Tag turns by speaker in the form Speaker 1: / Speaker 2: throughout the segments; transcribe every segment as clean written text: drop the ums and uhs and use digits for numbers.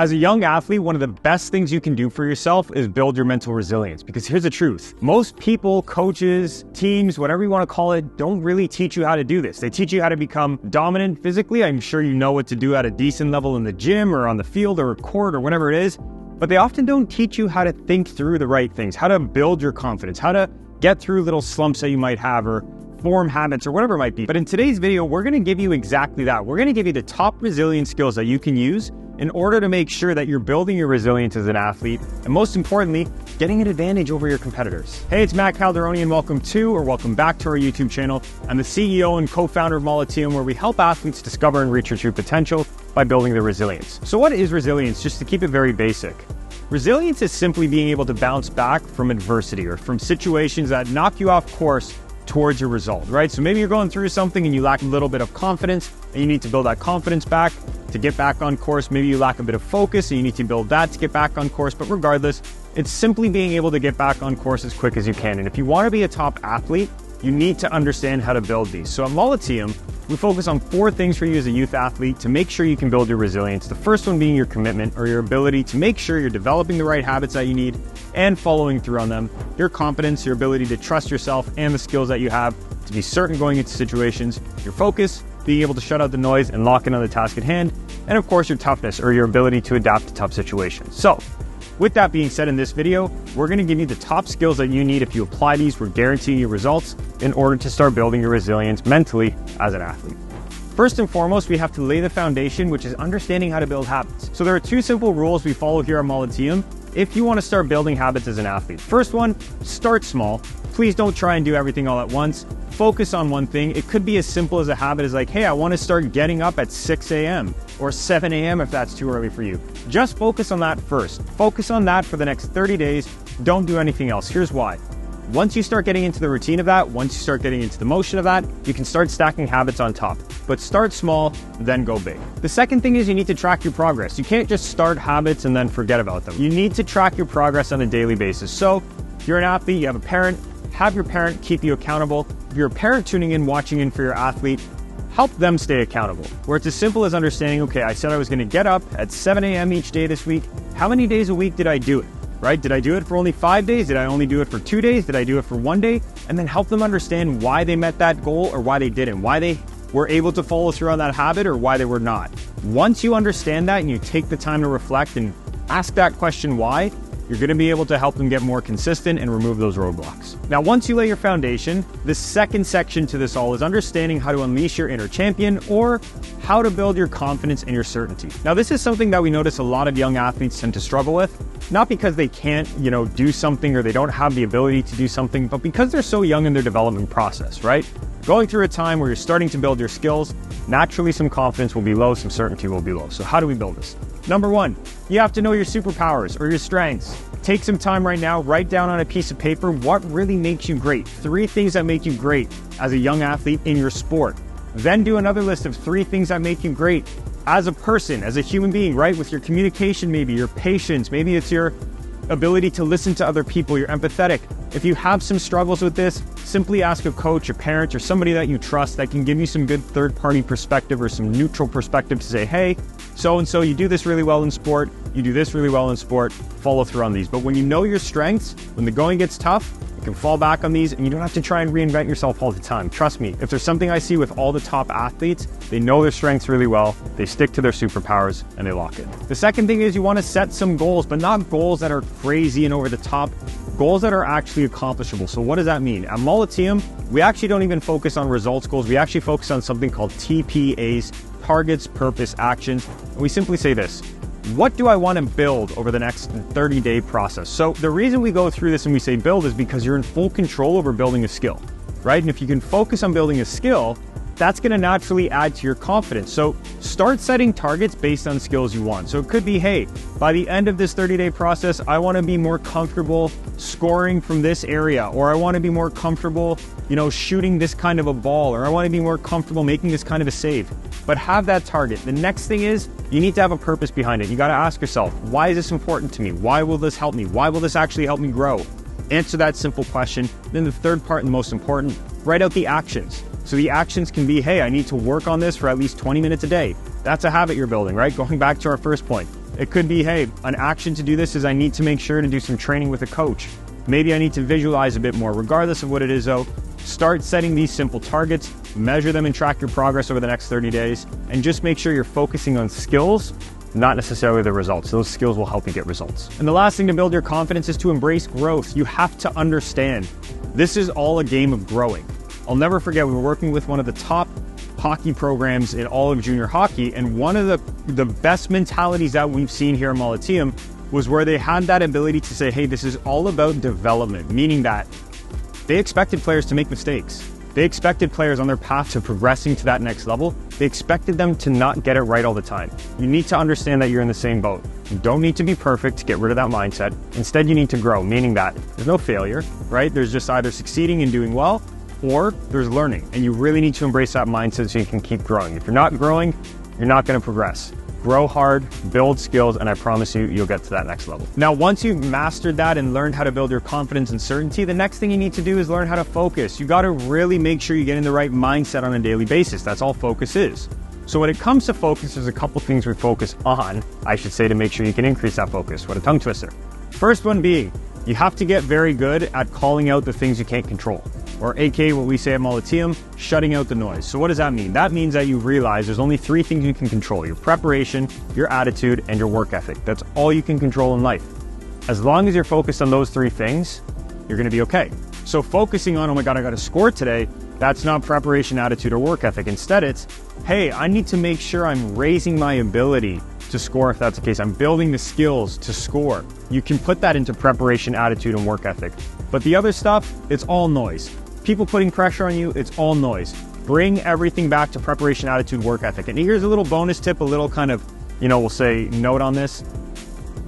Speaker 1: As a young athlete, one of the best things you can do for yourself is build your mental resilience. Because here's the truth. Most people, coaches, teams, whatever you want to call it, don't really teach you how to do this. They teach you how to become dominant physically. I'm sure you know what to do at a decent level in the gym or on the field or a court or whatever it is. But they often don't teach you how to think through the right things, how to build your confidence, how to get through little slumps that you might have or form habits or whatever it might be. But in today's video, we're going to give you exactly that. We're going to give you the top resilience skills that you can use in order to make sure that you're building your resilience as an athlete, and most importantly, getting an advantage over your competitors. Hey, it's Matt Calderoni, and welcome back to our YouTube channel. I'm the CEO and co-founder of Molliteum, where we help athletes discover and reach their true potential by building their resilience. So what is resilience? Just to keep it very basic. Resilience is simply being able to bounce back from adversity or from situations that knock you off course towards your result, right? So maybe you're going through something and you lack a little bit of confidence and you need to build that confidence back to get back on course. Maybe you lack a bit of focus and you need to build that to get back on course. But regardless, it's simply being able to get back on course as quick as you can. And if you want to be a top athlete, you need to understand how to build these. So at Molliteum, we focus on 4 things for you as a youth athlete to make sure you can build your resilience. The first one being your commitment, or your ability to make sure you're developing the right habits that you need and following through on them. Your competence, your ability to trust yourself and the skills that you have to be certain going into situations. Your focus, being able to shut out the noise and lock in on the task at hand. And of course, your toughness, or your ability to adapt to tough situations. So, with that being said, in this video, we're going to give you the top skills that you need. If you apply these, we're guaranteeing you results in order to start building your resilience mentally as an athlete. First and foremost, we have to lay the foundation, which is understanding how to build habits. So there are 2 simple rules we follow here at Molliteum if you want to start building habits as an athlete. First one, start small. Please don't try and do everything all at once. Focus on one thing. It could be as simple as a habit as like, hey, I want to start getting up at 6 a.m. or 7 a.m. if that's too early for you. Just focus on that first. Focus on that for the next 30 days. Don't do anything else. Here's why. Once you start getting into the routine of that, once you start getting into the motion of that, you can start stacking habits on top. But start small, then go big. The second thing is you need to track your progress. You can't just start habits and then forget about them. You need to track your progress on a daily basis. So if you're an athlete, you have a parent, have your parent keep you accountable. If you're a parent tuning in, watching in for your athlete, help them stay accountable. Where it's as simple as understanding, okay, I said I was going to get up at 7 a.m. each day this week. How many days a week did I do it? Right? Did I do it for only 5 days? Did I only do it for 2 days? Did I do it for 1 day? And then help them understand why they met that goal or why they didn't, why they were able to follow through on that habit or why they were not. Once you understand that and you take the time to reflect and ask that question why, you're going to be able to help them get more consistent and remove those roadblocks. Now, once you lay your foundation, the second section to this all is understanding how to unleash your inner champion, or how to build your confidence and your certainty. Now, this is something that we notice a lot of young athletes tend to struggle with, not because they can't, do something or they don't have the ability to do something, but because they're so young in their development process, right? Going through a time where you're starting to build your skills, naturally some confidence will be low, some certainty will be low. So how do we build this? Number 1, you have to know your superpowers or your strengths. Take some time right now, write down on a piece of paper what really makes you great. 3 things that make you great as a young athlete in your sport. Then do another list of 3 things that make you great as a person, as a human being, right? With your communication, maybe your patience, maybe it's your ability to listen to other people, you're empathetic. If you have some struggles with this, simply ask a coach, a parent, or somebody that you trust that can give you some good third-party perspective or some neutral perspective to say, hey, so-and-so, you do this really well in sport, you do this really well in sport, follow through on these. But when you know your strengths, when the going gets tough, you can fall back on these and you don't have to try and reinvent yourself all the time. Trust me, if there's something I see with all the top athletes, they know their strengths really well, they stick to their superpowers, and they lock in. The second thing is you want to set some goals, but not goals that are crazy and over the top, goals that are actually accomplishable. So what does that mean? At Molliteum, we actually don't even focus on results goals. We actually focus on something called TPAs, targets, purpose, actions. And we simply say this: what do I want to build over the next 30-day process? So the reason we go through this and we say build is because you're in full control over building a skill, right? And if you can focus on building a skill, that's going to naturally add to your confidence. So start setting targets based on skills you want. So it could be, hey, by the end of this 30-day process, I want to be more comfortable scoring from this area, or I want to be more comfortable, shooting this kind of a ball, or I want to be more comfortable making this kind of a save. But have that target. The next thing is you need to have a purpose behind it. You got to ask yourself, why is this important to me? Why will this help me? Why will this actually help me grow? Answer that simple question. Then the third part and the most important, write out the actions. So the actions can be, hey, I need to work on this for at least 20 minutes a day. That's a habit you're building, right? Going back to our first point. It could be, hey, an action to do this is I need to make sure to do some training with a coach. Maybe I need to visualize a bit more. Regardless of what it is though, start setting these simple targets, measure them and track your progress over the next 30 days, and just make sure you're focusing on skills, not necessarily the results. Those skills will help you get results. And the last thing to build your confidence is to embrace growth. You have to understand this is all a game of growing. I'll never forget, we were working with one of the top hockey programs in all of junior hockey, and one of the best mentalities that we've seen here in Molliteum was where they had that ability to say, hey, this is all about development, meaning that they expected players to make mistakes. They expected players on their path to progressing to that next level. They expected them to not get it right all the time. You need to understand that you're in the same boat. You don't need to be perfect to get rid of that mindset. Instead, you need to grow, meaning that there's no failure, right? There's just either succeeding and doing well, or there's learning. And you really need to embrace that mindset so you can keep growing. If you're not growing, you're not going to progress. Grow hard, build skills, and I promise you, you'll get to that next level. Now, once you've mastered that and learned how to build your confidence and certainty, the next thing you need to do is learn how to focus. You got to really make sure you get in the right mindset on a daily basis. That's all focus is. So when it comes to focus, there's a couple things we focus on, I should say, to make sure you can increase that focus. What a tongue twister. First one being, you have to get very good at calling out the things you can't control, or aka what we say at Molliteum, shutting out the noise. So what does that mean? That means that you realize there's only 3 things you can control: your preparation, your attitude, and your work ethic. That's all you can control in life. As long as you're focused on those 3 things, you're gonna be okay. So focusing on, oh my God, I gotta score today, that's not preparation, attitude, or work ethic. Instead, it's, hey, I need to make sure I'm raising my ability to score if that's the case. I'm building the skills to score. You can put that into preparation, attitude, and work ethic. But the other stuff, it's all noise. People putting pressure on you, it's all noise. Bring everything back to preparation, attitude, work ethic. And here's a little bonus tip, a little kind of, we'll say note on this.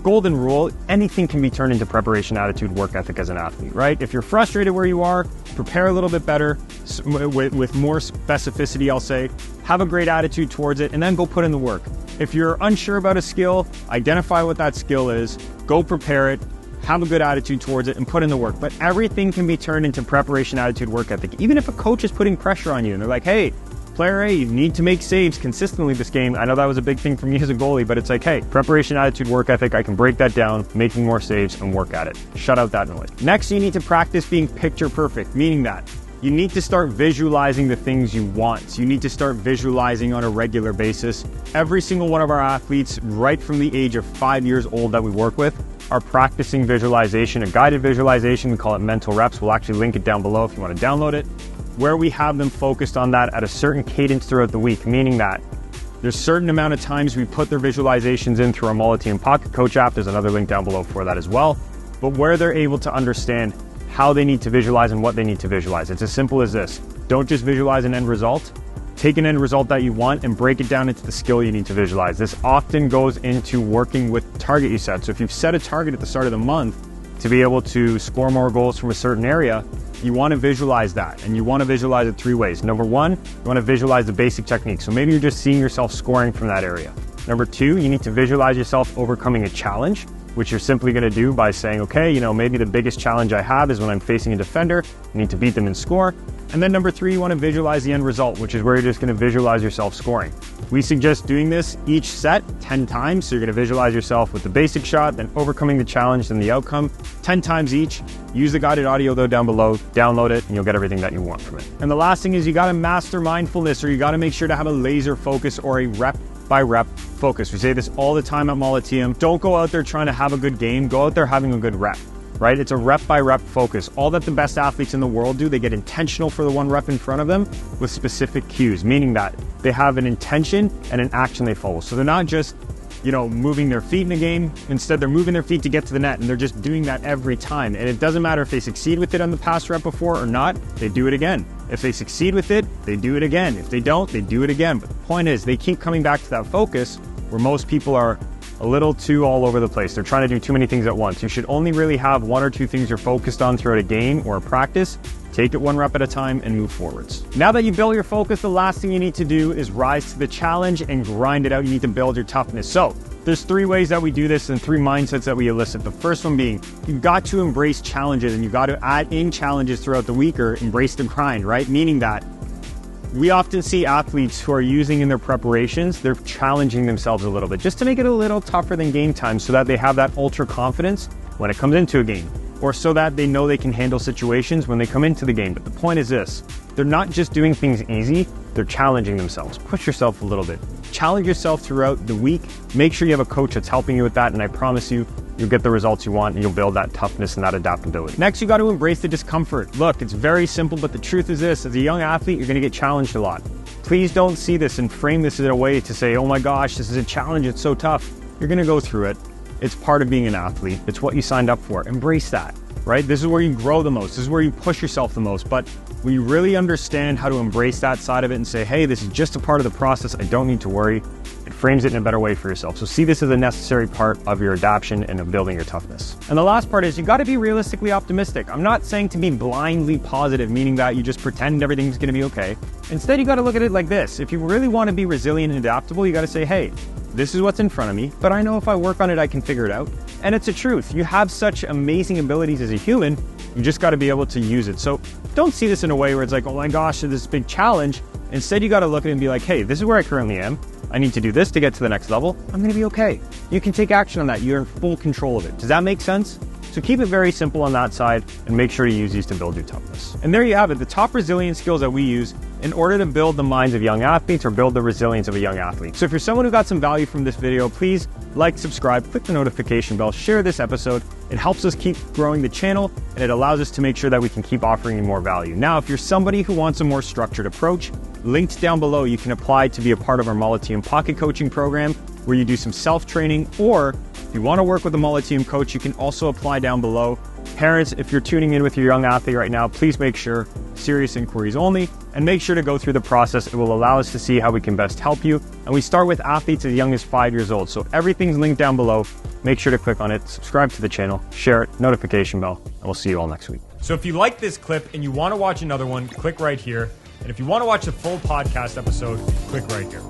Speaker 1: Golden rule, anything can be turned into preparation, attitude, work ethic as an athlete, right? If you're frustrated where you are, prepare a little bit better with more specificity, I'll say. Have a great attitude towards it, and then go put in the work. If you're unsure about a skill, identify what that skill is, go prepare it, have a good attitude towards it, and put in the work. But everything can be turned into preparation, attitude, work ethic. Even if a coach is putting pressure on you and they're like, hey, player A, you need to make saves consistently this game. I know that was a big thing for me as a goalie, but it's like, hey, preparation, attitude, work ethic, I can break that down, making more saves and work at it. Shut out that noise. Next, you need to practice being picture perfect, meaning that you need to start visualizing the things you want. You need to start visualizing on a regular basis. Every single one of our athletes, right from the age of 5 years old that we work with, are practicing visualization, a guided visualization. We call it mental reps. We'll actually link it down below if you want to download it, where we have them focused on that at a certain cadence throughout the week, meaning that there's a certain amount of times we put their visualizations in through our Molliteum Pocket Coach app. There's another link down below for that as well, but where they're able to understand how they need to visualize and what they need to visualize. It's as simple as this. Don't just visualize an end result. Take an end result that you want and break it down into the skill you need to visualize. This often goes into working with the target you set. So if you've set a target at the start of the month to be able to score more goals from a certain area, you want to visualize that, and you want to visualize it 3 ways. Number 1, you want to visualize the basic technique. So maybe you're just seeing yourself scoring from that area. Number 2, you need to visualize yourself overcoming a challenge, which you're simply going to do by saying, okay, maybe the biggest challenge I have is when I'm facing a defender, I need to beat them and score. And then number 3, you want to visualize the end result, which is where you're just going to visualize yourself scoring. We suggest doing this each set 10 times. So you're going to visualize yourself with the basic shot, then overcoming the challenge, then the outcome 10 times each. Use the guided audio though down below, download it, and you'll get everything that you want from it. And the last thing is you got to master mindfulness, or you got to make sure to have a laser focus or a rep by rep focus. We say this all the time at Molliteum. Don't go out there trying to have a good game. Go out there having a good rep, right? It's a rep by rep focus. All that the best athletes in the world do, they get intentional for the one rep in front of them with specific cues, meaning that they have an intention and an action they follow. So they're not just, moving their feet in a game. Instead, they're moving their feet to get to the net, and they're just doing that every time. And it doesn't matter if they succeed with it on the past rep before or not, they do it again. If they succeed with it, they do it again. If they don't, they do it again. But the point is, they keep coming back to that focus where most people are a little too all over the place. They're trying to do too many things at once. You should only really have 1 or 2 things you're focused on throughout a game or a practice. Take it 1 rep at a time and move forwards. Now that you build your focus, the last thing you need to do is rise to the challenge and grind it out. You need to build your toughness. So there's 3 ways that we do this and 3 mindsets that we elicit. The first one being, you've got to embrace challenges, and you've got to add in challenges throughout the week, or embrace the grind, right? Meaning that we often see athletes who are using in their preparations, they're challenging themselves a little bit just to make it a little tougher than game time so that they have that ultra confidence when it comes into a game, or so that they know they can handle situations when they come into the game. But the point is this, they're not just doing things easy, they're challenging themselves. Push yourself a little bit. Challenge yourself throughout the week. Make sure you have a coach that's helping you with that, and I promise you, you'll get the results you want and you'll build that toughness and that adaptability. Next, you got to embrace the discomfort. Look, it's very simple, but the truth is this, as a young athlete, you're going to get challenged a lot. Please don't see this and frame this in a way to say, oh my gosh, this is a challenge, it's so tough. You're going to go through it. It's part of being an athlete. It's what you signed up for. Embrace that, right? This is where you grow the most. This is where you push yourself the most. But when you really understand how to embrace that side of it and say, hey, this is just a part of the process, I don't need to worry, it frames it in a better way for yourself. So see this as a necessary part of your adaptation and of building your toughness. And the last part is you got to be realistically optimistic. I'm not saying to be blindly positive, meaning that you just pretend everything's going to be okay. Instead, you got to look at it like this. If you really want to be resilient and adaptable, you got to say, hey, this is what's in front of me, but I know if I work on it, I can figure it out. And it's a truth. You have such amazing abilities as a human, you just got to be able to use it. So don't see this in a way where it's like, oh my gosh, this is a big challenge. Instead, you got to look at it and be like, hey, this is where I currently am. I need to do this to get to the next level. I'm going to be okay. You can take action on that. You're in full control of it. Does that make sense? So keep it very simple on that side and make sure to use these to build your toughness. And there you have it, the top resilience skills that we use in order to build the minds of young athletes or build the resilience of a young athlete. So if you're someone who got some value from this video, please like, subscribe, click the notification bell, share this episode. It helps us keep growing the channel and it allows us to make sure that we can keep offering you more value. Now, if you're somebody who wants a more structured approach, linked down below, you can apply to be a part of our Molliteum pocket coaching program where you do some self-training, or if you want to work with a Molliteum coach, you can also apply down below. Parents, if you're tuning in with your young athlete right now, please make sure, serious inquiries only, and make sure to go through the process. It will allow us to see how we can best help you. And we start with athletes as young as 5 years old. So everything's linked down below. Make sure to click on it, subscribe to the channel, share it, notification bell, and we'll see you all next week. So if you like this clip and you want to watch another one, click right here. And if you want to watch the full podcast episode, click right here.